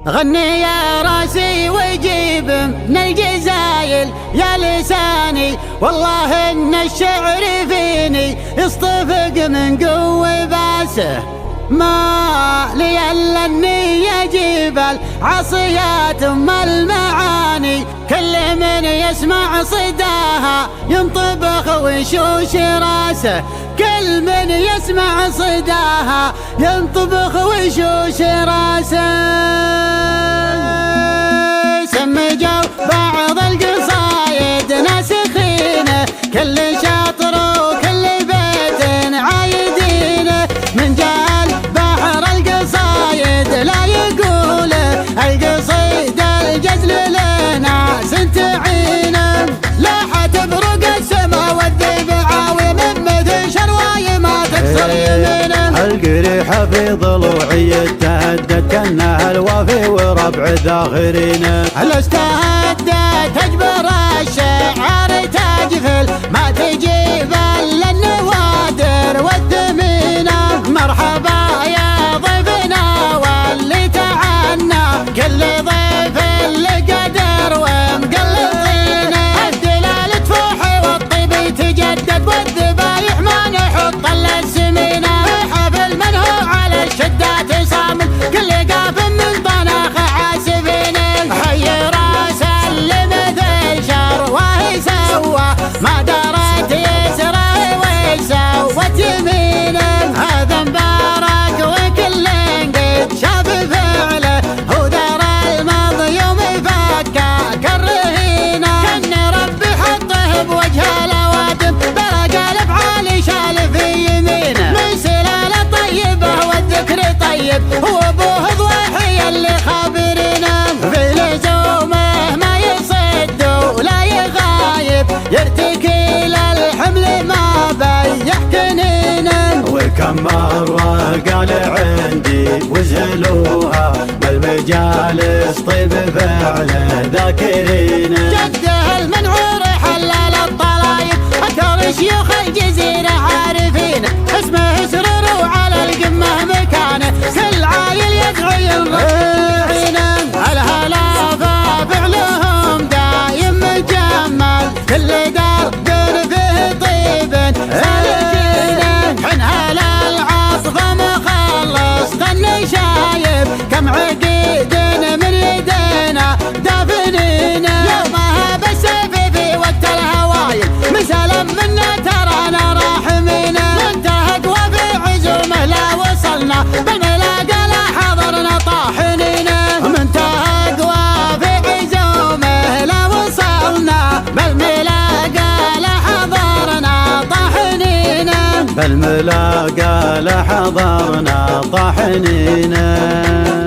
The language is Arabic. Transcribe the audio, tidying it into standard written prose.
غني يا راسي وجيب من الجزايل يا لساني، والله ان الشعر فيني يصطفق من قوة باسه. ما لي الا اني اجيب العصيات ام المعاني، كل من يسمع صداها ينطبخ ويشوش راسه، كل من يسمع صداها ينطبخ ويشوش راسه. سمجوا بعض القصايد ناسخينه، كل شاطر وكل بيت عايدينه، من جال بحر القصايد لا يقوله القصيد الجزل لناس تعينه، لا تبرق السما والذيب عاوي من مثل شرواي ما تكسر يمينه. القريحة في ضلوعي اتهدت كانها الوافي وربع ذاخرينه، الاستهدت تجبر الشعر تجفل ما تجيب الا النوادر والدمينه. مرحبا يا ضيفنا واللي تعنى، كل ضيف اللي قدر ومقلطينه، الدلال تفوح والطيب يتجدد والذبايح ما نحط الا السمينه، حفل من هو على الشدات صامل كل قاف من طناخ عاسفينه، حي راس اللي مثل شرواه سوى ما درت يسره وسوت يمينه، هذا مبارك وكل قد شاف فعله هو دار الماضي يوم فكاك الرهينه، كان ربي حطه بوجه الاوادم برق الافعال شال في يمينه، من سلاله طيبه والذكر طيب هو ابوه ضحيه اللي خابرينه، في لزومه ما يصد ولا يغايب يرتكي للحمل ما بيحتنينه، وكم مرة قال عندي وزلوها بالمجالس طيب فعله ذاكرينه، جده المنعور حلال الطلايب اكثر شيوخ الجزيرة عارفينه، اسمه سرور وعلى القمة مكانه كل عايل يدعي الرحينه، الهلافة فعلهم دايم مجمل كل درب فيه طيب سالكينه، حنها للعصف مخلص خلني شايب كم عقيد من يدينا دافنينه، يومها بالسيف في وقت الهوايل مسلم منا ترانا راحمينه، منتهق وفي عزومه لا وصلنا بالملاقى لا حضرنا طاحنينه، منتهق وفي عزومه لا وصلنا بالملاقى لا حضرنا طاحنينه، بالملاقى لا حضرنا طاحنينه.